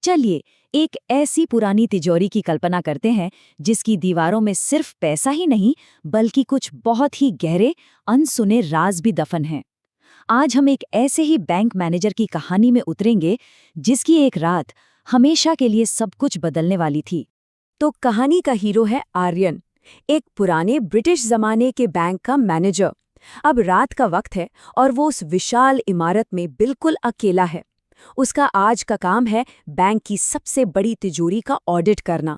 चलिए एक ऐसी पुरानी तिजोरी की कल्पना करते हैं जिसकी दीवारों में सिर्फ पैसा ही नहीं बल्कि कुछ बहुत ही गहरे अनसुने राज भी दफन हैं। आज हम एक ऐसे ही बैंक मैनेजर की कहानी में उतरेंगे जिसकी एक रात हमेशा के लिए सब कुछ बदलने वाली थी। तो कहानी का हीरो है आर्यन, एक पुराने ब्रिटिश जमाने के बैंक का मैनेजर। अब रात का वक्त है और वो उस विशाल इमारत में बिल्कुल अकेला है। उसका आज का काम है बैंक की सबसे बड़ी तिजोरी का ऑडिट करना,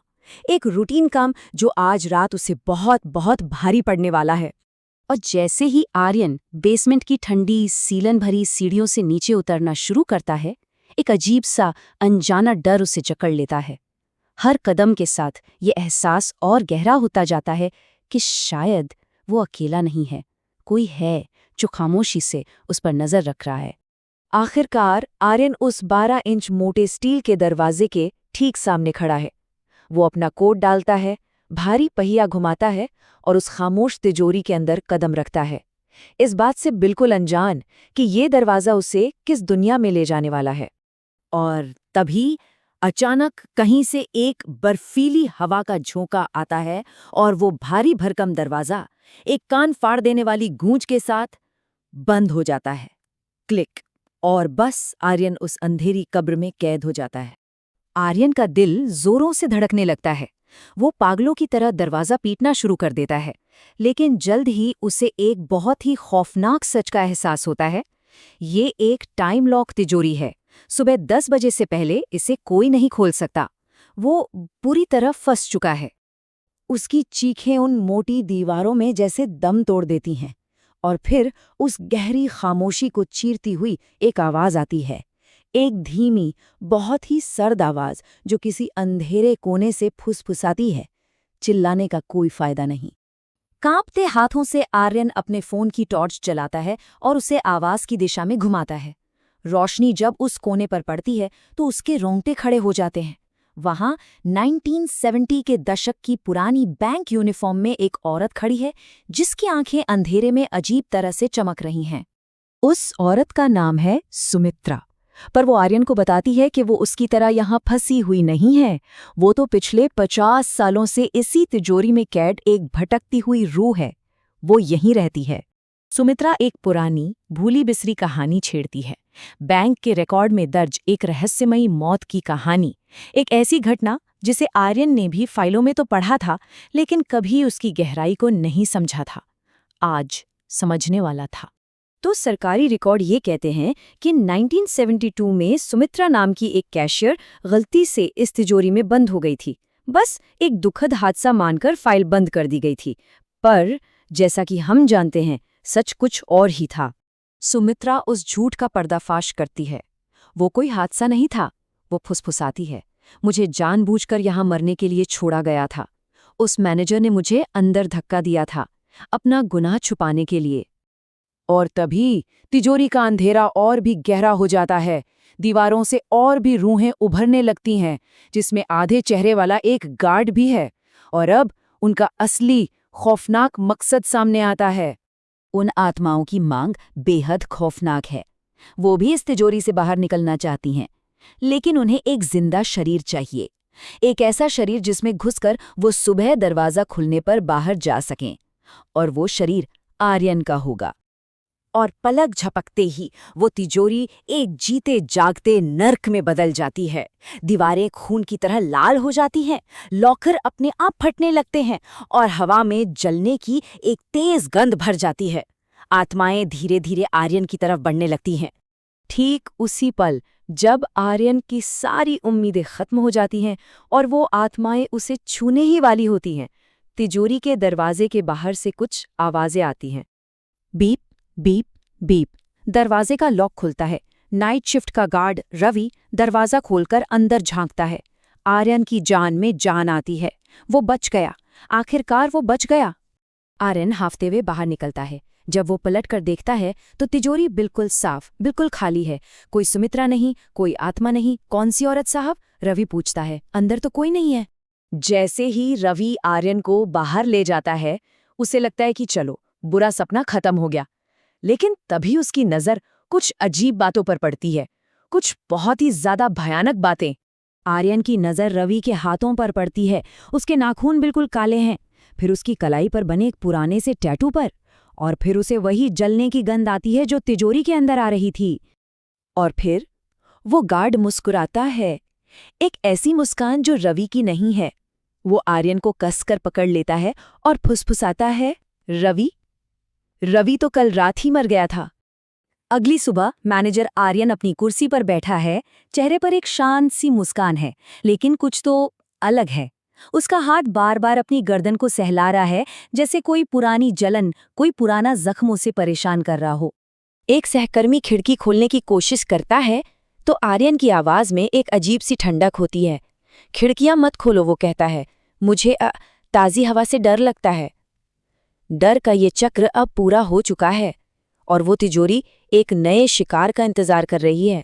एक रूटीन काम जो आज रात उसे बहुत बहुत भारी पड़ने वाला है। और जैसे ही आर्यन बेसमेंट की ठंडी सीलन भरी सीढ़ियों से नीचे उतरना शुरू करता है, एक अजीब सा अनजाना डर उसे जकड़ लेता है। हर कदम के साथ ये एहसास और गहरा होता जाता है कि शायद वो अकेला नहीं है, कोई है जो खामोशी से उस पर नजर रख रहा है। आखिरकार आर्यन उस 12 इंच मोटे स्टील के दरवाजे के ठीक सामने खड़ा है। वो अपना कोट डालता है, भारी पहिया घुमाता है और उस खामोश तिजोरी के अंदर कदम रखता है, इस बात से बिल्कुल अनजान कि ये दरवाज़ा उसे किस दुनिया में ले जाने वाला है। और तभी अचानक कहीं से एक बर्फीली हवा का झोंका आता है और वो भारी भरकम दरवाज़ा एक कान फाड़ देने वाली गूंज के साथ बंद हो जाता है। क्लिक, और बस आर्यन उस अंधेरी कब्र में कैद हो जाता है। आर्यन का दिल जोरों से धड़कने लगता है। वो पागलों की तरह दरवाज़ा पीटना शुरू कर देता है, लेकिन जल्द ही उसे एक बहुत ही खौफनाक सच का एहसास होता है। ये एक टाइम लॉक तिजोरी है। सुबह 10 बजे से पहले इसे कोई नहीं खोल सकता। वो पूरी तरह फंस चुका है। उसकी चीखें उन मोटी दीवारों में जैसे दम तोड़ देती हैं, और फिर उस गहरी खामोशी को चीरती हुई एक आवाज़ आती है, एक धीमी, बहुत ही सर्द आवाज़ जो किसी अंधेरे कोने से फुसफुसाती है। चिल्लाने का कोई फायदा नहीं। कांपते हाथों से आर्यन अपने फोन की टॉर्च जलाता है और उसे आवाज़ की दिशा में घुमाता है। रोशनी जब उस कोने पर पड़ती है तो उसके रोंगटे खड़े हो जाते हैं। वहां 1970 के दशक की पुरानी बैंक यूनिफॉर्म में एक औरत खड़ी है जिसकी आंखें अंधेरे में अजीब तरह से चमक रही हैं। उस औरत का नाम है सुमित्रा, पर वो आर्यन को बताती है कि वो उसकी तरह यहाँ फंसी हुई नहीं है। वो तो पिछले 50 सालों से इसी तिजोरी में कैद एक भटकती हुई रूह है। वो यहीं रहती है। सुमित्रा एक पुरानी भूली बिसरी कहानी छेड़ती है, बैंक के रिकॉर्ड में दर्ज एक रहस्यमयी मौत की कहानी, एक ऐसी घटना जिसे आर्यन ने भी फाइलों में तो पढ़ा था लेकिन कभी उसकी गहराई को नहीं समझा था। आज समझने वाला था। तो सरकारी रिकॉर्ड ये कहते हैं कि 1972 में सुमित्रा नाम की एक कैशियर गलती से इस तिजोरी में बंद हो गई थी। बस एक दुखद हादसा मानकर फाइल बंद कर दी गई थी, पर जैसा कि हम जानते हैं सच कुछ और ही था। सुमित्रा उस झूठ का पर्दाफाश करती है। वो कोई हादसा नहीं था, वो फुसफुसाती है, मुझे जानबूझकर यहाँ मरने के लिए छोड़ा गया था। उस मैनेजर ने मुझे अंदर धक्का दिया था, अपना गुनाह छुपाने के लिए। और तभी तिजोरी का अंधेरा और भी गहरा हो जाता है। दीवारों से और भी रूहें उभरने लगती हैं, जिसमें आधे चेहरे वाला एक गार्ड भी है। और अब उनका असली खौफनाक मकसद सामने आता है। उन आत्माओं की मांग बेहद खौफनाक है। वो भी इस तिजोरी से बाहर निकलना चाहती हैं, लेकिन उन्हें एक जिंदा शरीर चाहिए, एक ऐसा शरीर जिसमें घुसकर वो सुबह दरवाज़ा खुलने पर बाहर जा सकें। और वो शरीर आर्यन का होगा। और पलक झपकते ही वो तिजोरी एक जीते जागते नर्क में बदल जाती है। दीवारें खून की तरह लाल हो जाती हैं, लॉकर अपने आप फटने लगते हैं और हवा में जलने की एक तेज गंध भर जाती है। आत्माएं धीरे धीरे आर्यन की तरफ बढ़ने लगती हैं। ठीक उसी पल जब आर्यन की सारी उम्मीदें खत्म हो जाती हैं और वो आत्माएं उसे छूने ही वाली होती हैं, तिजोरी के दरवाजे के बाहर से कुछ आवाजें आती हैं। Beep beep beep. दरवाजे का लॉक खुलता है। नाइट शिफ्ट का गार्ड रवि दरवाजा खोलकर अंदर झांकता है। आर्यन की जान में जान आती है। वो बच गया, आखिरकार वो बच गया। आर्यन हाफते हुए बाहर निकलता है। जब वो पलट कर देखता है तो तिजोरी बिल्कुल साफ, बिल्कुल खाली है। कोई सुमित्रा नहीं, कोई आत्मा नहीं। कौन सी औरत साहब? रवि पूछता है। अंदर तो कोई नहीं है। जैसे ही रवि आर्यन को बाहर ले जाता है, उसे लगता है कि चलो बुरा सपना खत्म हो गया। लेकिन तभी उसकी नज़र कुछ अजीब बातों पर पड़ती है, कुछ बहुत ही ज्यादा भयानक बातें। आर्यन की नज़र रवि के हाथों पर पड़ती है। उसके नाखून बिल्कुल काले हैं, फिर उसकी कलाई पर बने एक पुराने से टैटू पर, और फिर उसे वही जलने की गंध आती है जो तिजोरी के अंदर आ रही थी। और फिर वो गार्ड मुस्कुराता है, एक ऐसी मुस्कान जो रवि की नहीं है। वो आर्यन को कसकर पकड़ लेता है और फुसफुसाता है, रवि? रवि तो कल रात ही मर गया था। अगली सुबह मैनेजर आर्यन अपनी कुर्सी पर बैठा है, चेहरे पर एक शांत सी मुस्कान है, लेकिन कुछ तो अलग है। उसका हाथ बार बार अपनी गर्दन को सहला रहा है, जैसे कोई पुरानी जलन, कोई पुराना जख्म उसे परेशान कर रहा हो। एक सहकर्मी खिड़की खोलने की कोशिश करता है तो आर्यन की आवाज में एक अजीब सी ठंडक होती है। खिड़कियां मत खोलो, वो कहता है, मुझे ताज़ी हवा से डर लगता है। डर का ये चक्र अब पूरा हो चुका है और वो तिजोरी एक नए शिकार का इंतजार कर रही है।